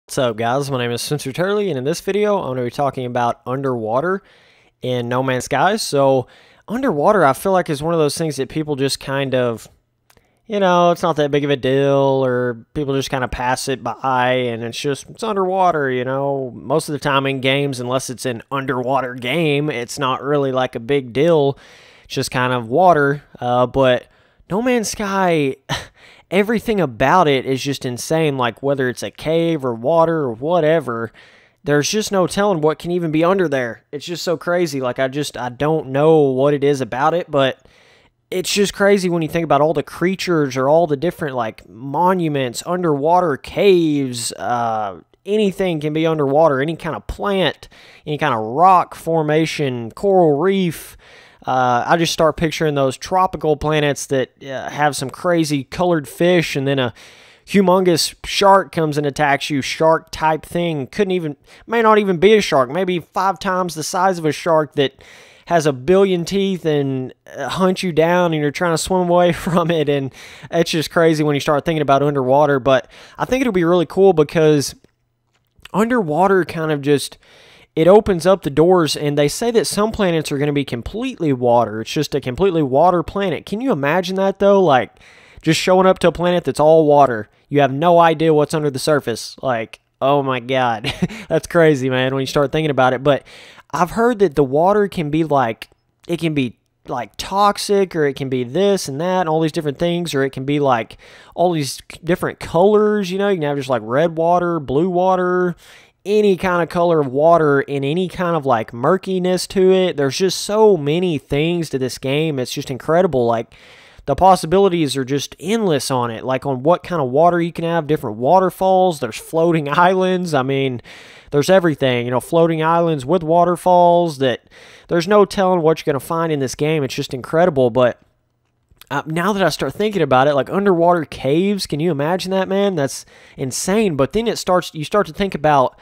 What's up, guys? My name is Spencer Turley, and in this video, I'm going to be talking about underwater in No Man's Sky. So, underwater, I feel like is one of those things that people just kind of, it's not that big of a deal, or people just kind of pass it by, and it's underwater, Most of the time in games, unless it's an underwater game, it's not really like a big deal. It's just kind of water, but No Man's Sky... everything about it is just insane, like whether it's a cave or water or whatever, there's just no telling what can even be under there. It's just so crazy. Like, I don't know what it is about it, but it's just crazy when you think about all the creatures or all the different, like, monuments, underwater caves, anything can be underwater, any kind of plant, any kind of rock formation, coral reef. I just start picturing those tropical planets that have some crazy colored fish, and then a humongous shark comes and attacks you. Shark type thing. May not even be a shark. Maybe 5 times the size of a shark that has a billion teeth and hunt you down, and you're trying to swim away from it. And it's just crazy when you start thinking about underwater. But I think it'll be really cool because underwater kind of just... it opens up the doors, and they say that some planets are going to be completely water. It's just a completely water planet. Can you imagine that, though? Like, just showing up to a planet that's all water. You have no idea what's under the surface. Like, oh my God. That's crazy, man, when you start thinking about it. But I've heard that the water can be like, it can be like toxic, or it can be this and that and all these different things, or it can be like all these different colors. You can have just like red water, blue water, any kind of color of water, and any kind of like murkiness to it. There's just so many things to this game. It's just incredible. Like, the possibilities are just endless on it. Like, on what kind of water you can have, different waterfalls. There's floating islands. I mean, there's everything, floating islands with waterfalls that there's no telling what you're going to find in this game. It's just incredible. But now that I start thinking about it, like underwater caves, can you imagine that, man? That's insane. But then you start to think about,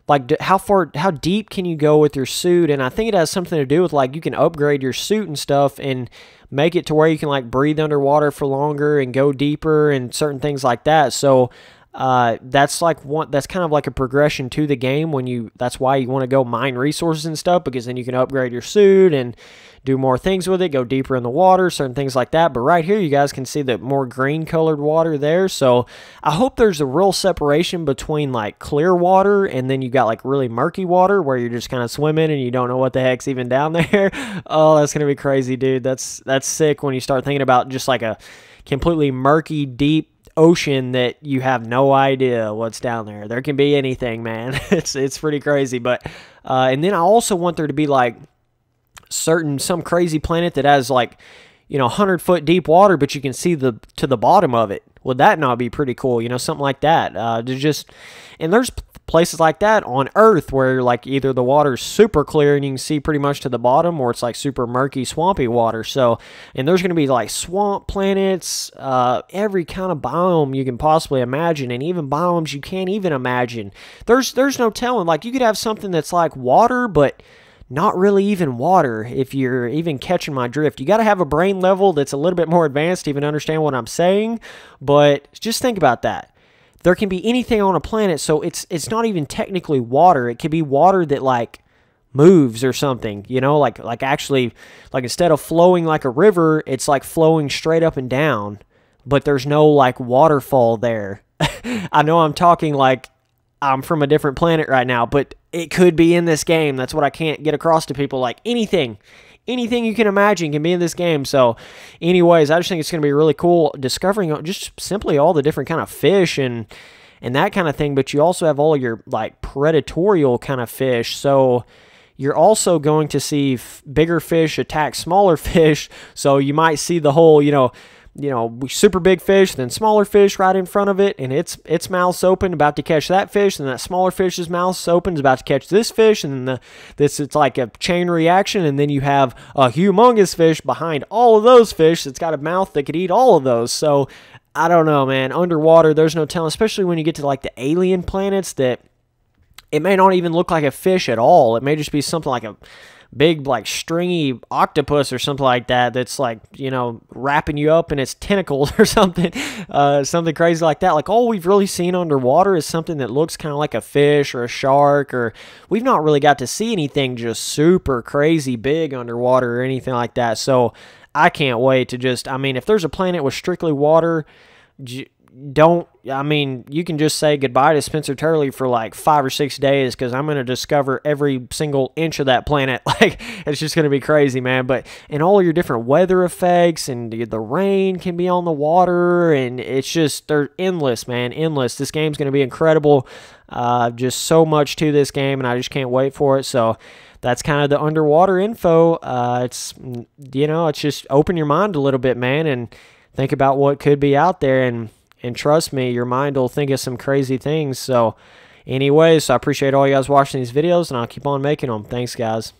like, how deep can you go with your suit? And I think it has something to do with, like, you can upgrade your suit and stuff and make it to where you can, like, breathe underwater for longer and go deeper and certain things like that. So that's kind of like a progression to the game. That's why you want to go mine resources and stuff, because then you can upgrade your suit and do more things with it, go deeper in the water, certain things like that. But right here, you guys can see the more green colored water there. So I hope there's a real separation between like clear water and then you got like really murky water where you're just kind of swimming and you don't know what the heck's even down there. Oh, that's gonna be crazy, dude. That's sick when you start thinking about just like a completely murky, deep ocean that you have no idea what's down there. There can be anything, man. It's pretty crazy. But and then I also want there to be like some crazy planet that has like 100-foot deep water, but you can see to the bottom of it. Would that not be pretty cool? Something like that. And there's places like that on Earth where like either the water's super clear and you can see pretty much to the bottom, or it's like super murky, swampy water. So, and there's going to be like swamp planets, every kind of biome you can possibly imagine, and even biomes you can't even imagine. There's no telling. Like, you could have something that's like water, but not really even water, if you're even catching my drift. You got to have a brain level that's a little bit more advanced to even understand what I'm saying, but just think about that. There can be anything on a planet, so it's not even technically water. It could be water that like moves or something, like actually, like instead of flowing like a river, it's like flowing straight up and down, but there's no like waterfall there. I know I'm talking like I'm from a different planet right now, but it could be in this game. That's what I can't get across to people. Like, anything you can imagine can be in this game. So anyways, I just think it's going to be really cool discovering just simply all the different kind of fish and that kind of thing. But you also have all of your like predatorial kind of fish. So you're also going to see bigger fish attack smaller fish. So you might see the whole, super big fish, then smaller fish right in front of it, and its mouth's open, about to catch that fish, and that smaller fish's mouth's open, is about to catch this fish, and then it's like a chain reaction, and then you have a humongous fish behind all of those fish that's got a mouth that could eat all of those. So I don't know, man. Underwater, there's no telling, especially when you get to like the alien planets that it may not even look like a fish at all. It may just be something like a big, like, stringy octopus or something like that that's, like, you know, wrapping you up in its tentacles or something, something crazy like that. Like, all we've really seen underwater is something that looks kind of like a fish or a shark, or we've not really got to see anything just super crazy big underwater or anything like that. So I can't wait to just, I mean, if there's a planet with strictly water, you can just say goodbye to Spencer Turley for like 5 or 6 days, because I'm going to discover every single inch of that planet. Like, it's just going to be crazy, man. But, and all your different weather effects, and the rain can be on the water, and it's just, they're endless, man, endless. This game's going to be incredible. Just so much to this game, and I just can't wait for it. So that's kind of the underwater info. It's, you know, it's just open your mind a little bit, man, and think about what could be out there, and trust me, your mind will think of some crazy things. So anyways, I appreciate all you guys watching these videos, and I'll keep on making them. Thanks, guys.